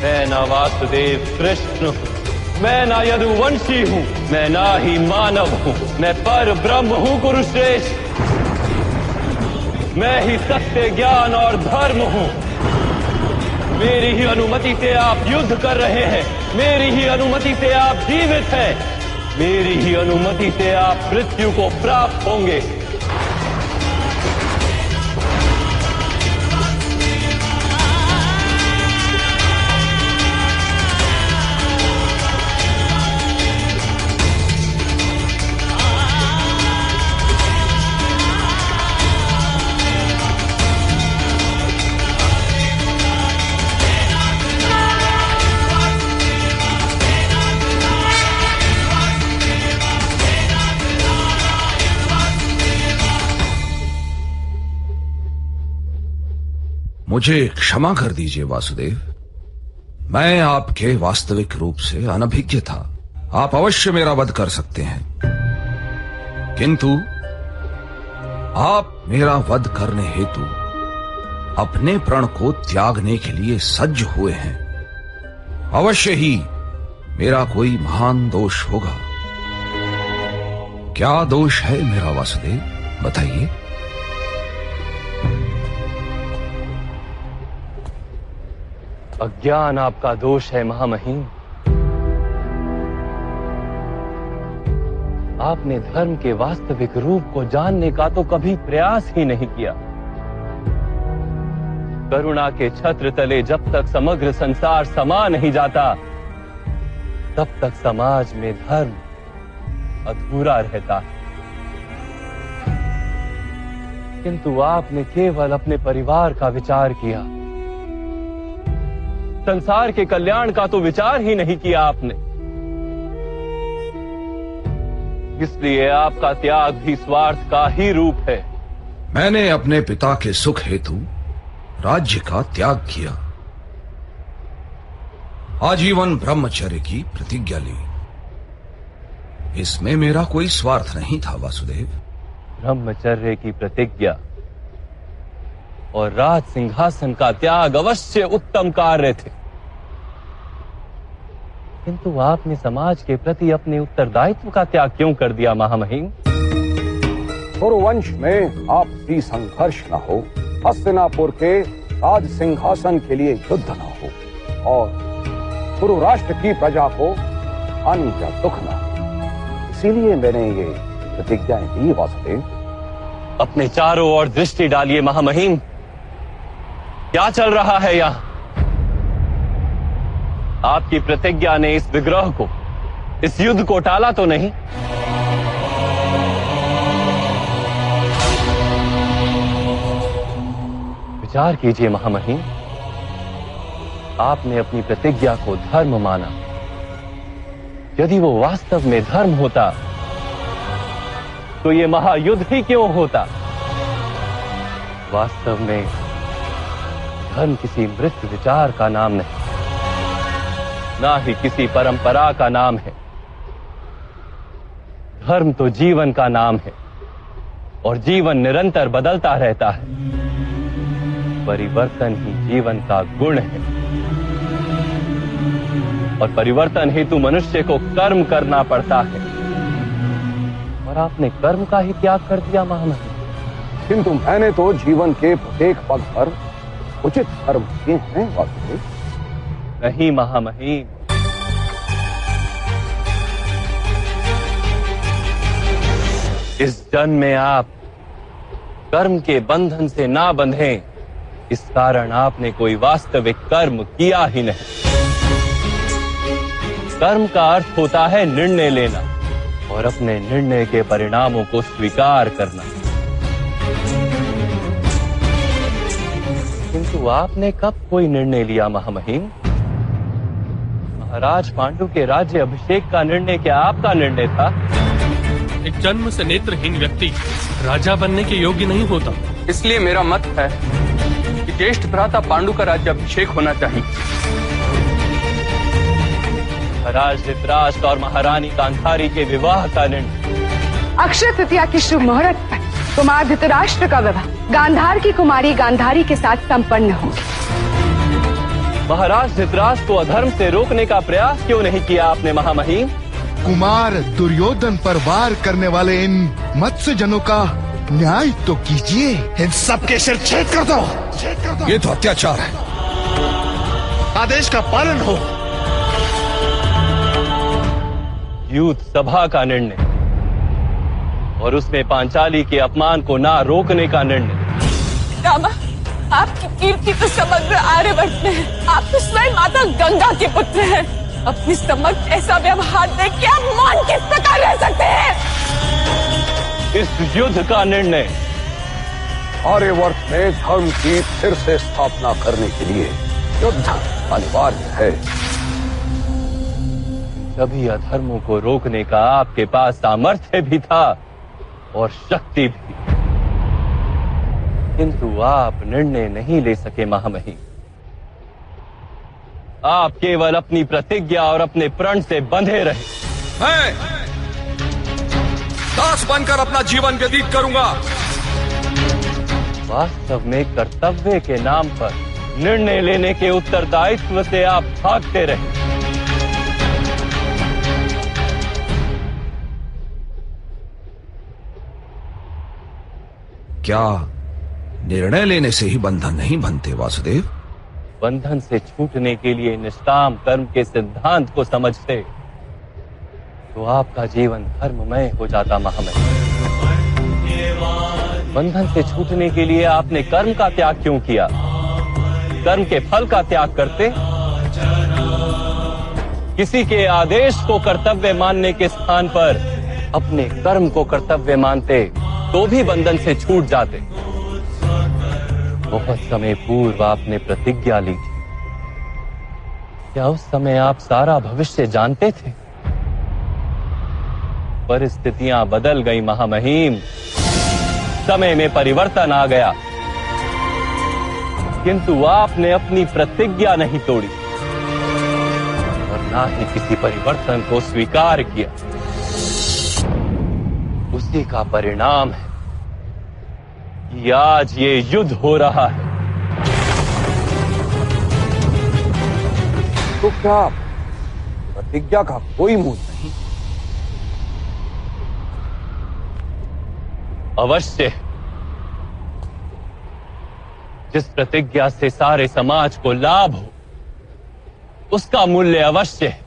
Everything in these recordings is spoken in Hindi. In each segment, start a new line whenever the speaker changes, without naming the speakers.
मैं ना वासुदेव कृष्ण हूँ, मैं ना यदुवंशी हूँ, मैं ना ही मानव हूँ, मैं पर ब्रह्म हूँ कुरुश्रेष्ठ। मैं ही सत्य, ज्ञान और धर्म हूँ। मेरी ही अनुमति से आप युद्ध कर रहे हैं, मेरी ही अनुमति से आप जीवित हैं, मेरी ही अनुमति से आप मृत्यु को प्राप्त होंगे।
मुझे क्षमा कर दीजिए वासुदेव, मैं आपके वास्तविक रूप से अनभिज्ञ था। आप अवश्य मेरा वध कर सकते हैं, किंतु आप मेरा वध करने हेतु अपने प्रण को त्यागने के लिए सज्ज हुए हैं। अवश्य ही मेरा कोई महान दोष होगा। क्या दोष है मेरा वासुदेव, बताइए।
अज्ञान आपका दोष है महामहिम। आपने धर्म के वास्तविक रूप को जानने का तो कभी प्रयास ही नहीं किया। करुणा के छत्र तले जब तक समग्र संसार समा नहीं जाता, तब तक समाज में धर्म अधूरा रहता है। किंतु आपने केवल अपने परिवार का विचार किया, संसार के कल्याण का तो विचार ही नहीं किया आपने। इसलिए आपका त्याग भी स्वार्थ का ही रूप है।
मैंने अपने पिता के सुख हेतु राज्य का त्याग किया, आजीवन ब्रह्मचर्य की प्रतिज्ञा ली। इसमें मेरा कोई स्वार्थ नहीं था वासुदेव।
ब्रह्मचर्य की प्रतिज्ञा और राज सिंहासन का त्याग अवश्य उत्तम कार्य थे, किंतु आपने समाज के प्रति अपने उत्तरदायित्व का त्याग क्यों कर दिया महामहिम?
कुरुवंश में आपसी संघर्ष न हो, हस्तिनापुर के राज सिंहासन के लिए युद्ध न हो और कुरु राष्ट्र की प्रजा को हानि या दुख न हो, इसीलिए मैंने ये प्रतिज्ञाएं दी वासुदेव।
अपने चारों ओर दृष्टि डालिए महामहिम, क्या चल रहा है यहाँ? आपकी प्रतिज्ञा ने इस विग्रह को, इस युद्ध को टाला तो नहीं? विचार कीजिए महामहिम, आपने अपनी प्रतिज्ञा को धर्म माना। यदि वो वास्तव में धर्म होता तो ये महायुद्ध ही क्यों होता? वास्तव में धर्म किसी मृत विचार का नाम नहीं, ना ही किसी परंपरा का नाम है। धर्म तो जीवन का नाम है और जीवन निरंतर बदलता रहता है। परिवर्तन ही जीवन का गुण है और परिवर्तन हेतु मनुष्य को कर्म करना पड़ता है, और आपने कर्म का ही त्याग कर दिया महामहिम।
किंतु मैंने तो जीवन के प्रत्येक पग पर उचित कर्म किए हैं वासुदेव।
नहीं महामहिम, इस जन्म में आप कर्म के बंधन से ना बंधें, इस कारण आपने कोई वास्तविक कर्म किया ही नहीं। कर्म का अर्थ होता है निर्णय लेना और अपने निर्णय के परिणामों को स्वीकार करना। किंतु आपने कब कोई निर्णय लिया महामहिम? महाराज पांडु के राज्य अभिषेक का निर्णय क्या आपका निर्णय था?
एक जन्म से नेत्रहीन व्यक्ति राजा बनने के योग्य नहीं होता।
इसलिए मेरा मत है कि ज्येष्ठ भ्राता पांडु का राज्य अभिषेक होना चाहिए।
महाराज धृतराष्ट्र और महारानी गांधारी के विवाह का निर्णय।
अक्षय तृतीया की शुभ मुहूर्त पर कुमार धृतराष्ट्र का विवाह गांधार की कुमारी गांधारी के साथ संपन्न हो।
महाराज धृतराष्ट्र को अधर्म से रोकने का प्रयास क्यों नहीं किया आपने महामहिम?
कुमार दुर्योधन पर वार करने वाले इन मत्स्य जनों का न्याय तो कीजिए। इन सबके सिर छेद कर दो।
ये तो अत्याचार है।
आदेश का पालन हो।
युद्ध सभा का निर्णय और उसमें पांचाली के अपमान को ना रोकने का निर्णय।
रामा, आपकी कीर्ति तो समग्र आर्यवर्त में है। आप तो स्वयं माता गंगा के पुत्र हैं। अपनी समक्ष ऐसा व्यवहार देख के आप मान किस प्रकार रह सकते हैं?
इस युद्ध का निर्णय
आर्यवर्त में धर्म की फिर से स्थापना करने के लिए युद्ध अनिवार्य है।
सभी अधर्मों को रोकने का आपके पास सामर्थ्य भी था और शक्ति भी, किंतु आप निर्णय नहीं ले सके महामहिम। आप केवल अपनी प्रतिज्ञा और अपने प्रण से बंधे रहे।
मैं दास बनकर अपना जीवन व्यतीत करूंगा।
वास्तव में कर्तव्य के नाम पर निर्णय लेने के उत्तरदायित्व से आप भागते रहे।
क्या निर्णय लेने से ही बंधन नहीं बनते वासुदेव?
बंधन से छूटने के लिए निष्काम कर्म के सिद्धांत को समझते तो आपका जीवन धर्ममय हो जाता महामहिम। बंधन से छूटने के लिए आपने कर्म का त्याग क्यों किया? कर्म के फल का त्याग करते, किसी के आदेश को कर्तव्य मानने के स्थान पर अपने कर्म को कर्तव्य मानते तो भी बंधन से छूट जाते। बहुत समय पूर्व आपने प्रतिज्ञा ली थी। क्या उस समय आप सारा भविष्य जानते थे? परिस्थितियां बदल गई महामहिम, समय में परिवर्तन आ गया, किंतु आपने अपनी प्रतिज्ञा नहीं तोड़ी और ना ही किसी परिवर्तन को स्वीकार किया। उसी का परिणाम है कि आज ये युद्ध हो रहा है।
तो क्या प्रतिज्ञा का कोई मूल नहीं?
अवश्य। जिस प्रतिज्ञा से सारे समाज को लाभ हो उसका मूल्य अवश्य है,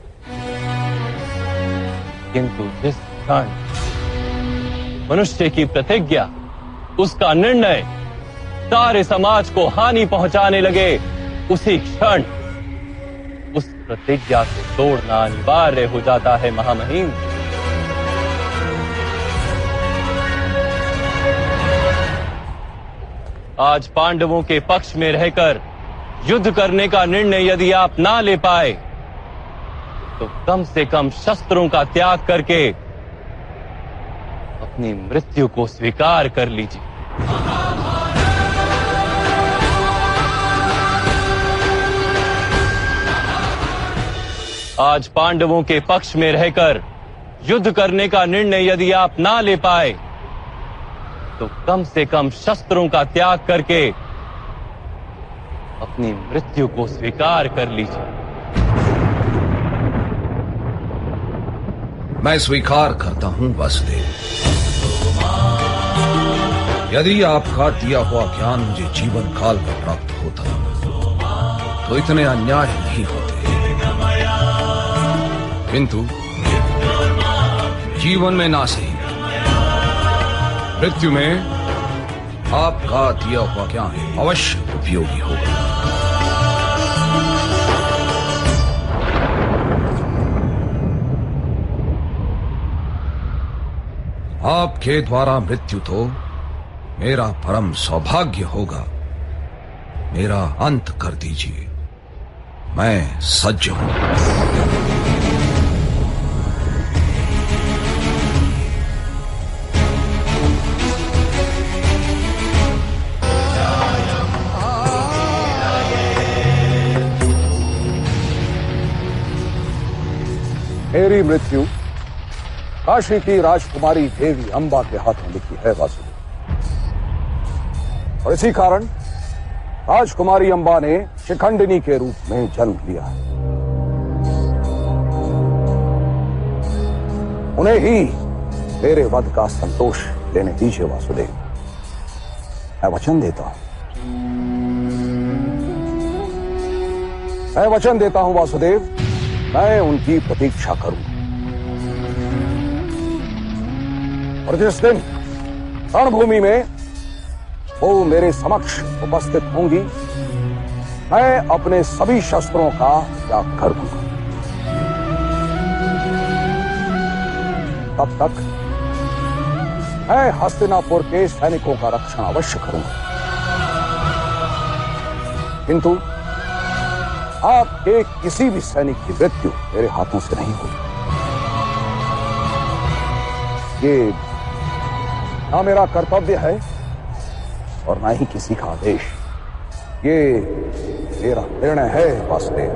किंतु जिस क्षण मनुष्य की प्रतिज्ञा, उसका निर्णय सारे समाज को हानि पहुंचाने लगे, उसी क्षण उस प्रतिज्ञा को तोड़ना अनिवार्य हो जाता है महामहिम। आज पांडवों के पक्ष में रहकर युद्ध करने का निर्णय यदि आप ना ले पाए तो कम से कम शस्त्रों का त्याग करके अपनी मृत्यु को स्वीकार कर लीजिए। आज पांडवों के पक्ष में रहकर युद्ध करने का निर्णय यदि आप ना ले पाए तो कम से कम शस्त्रों का त्याग करके अपनी मृत्यु को स्वीकार कर लीजिए।
मैं स्वीकार करता हूं वासुदेव। यदि आपका दिया हुआ ज्ञान मुझे जीवन काल में प्राप्त होता तो इतने अन्याय नहीं होते, किंतु जीवन में ना सही, मृत्यु में आपका दिया हुआ ज्ञान अवश्य उपयोगी होगा। आपके द्वारा मृत्यु तो मेरा परम सौभाग्य होगा। मेरा अंत कर दीजिए, मैं सज्ज हूं।
मेरी मृत्यु काशी की राजकुमारी देवी अंबा के हाथों लिखी है वासुदेव, और इसी कारण राजकुमारी अंबा ने शिखंडिनी के रूप में जन्म लिया है। उन्हें ही मेरे वध का संतोष लेने दीजिए वासुदेव। मैं वचन देता हूं, मैं वचन देता हूं वासुदेव, मैं उनकी प्रतीक्षा करूंगा। और जिस दिन रणभूमि में वो मेरे समक्ष उपस्थित होंगी, मैं अपने सभी शस्त्रों का त्याग कर दूंगा। तब तक मैं हस्तिनापुर के सैनिकों का रक्षण अवश्य करूंगा, किंतु आपके किसी भी सैनिक की मृत्यु मेरे हाथों से नहीं होगी। ये ना मेरा कर्तव्य है और ना ही किसी का आदेश। ये मेरा निर्णय है वासुदेव।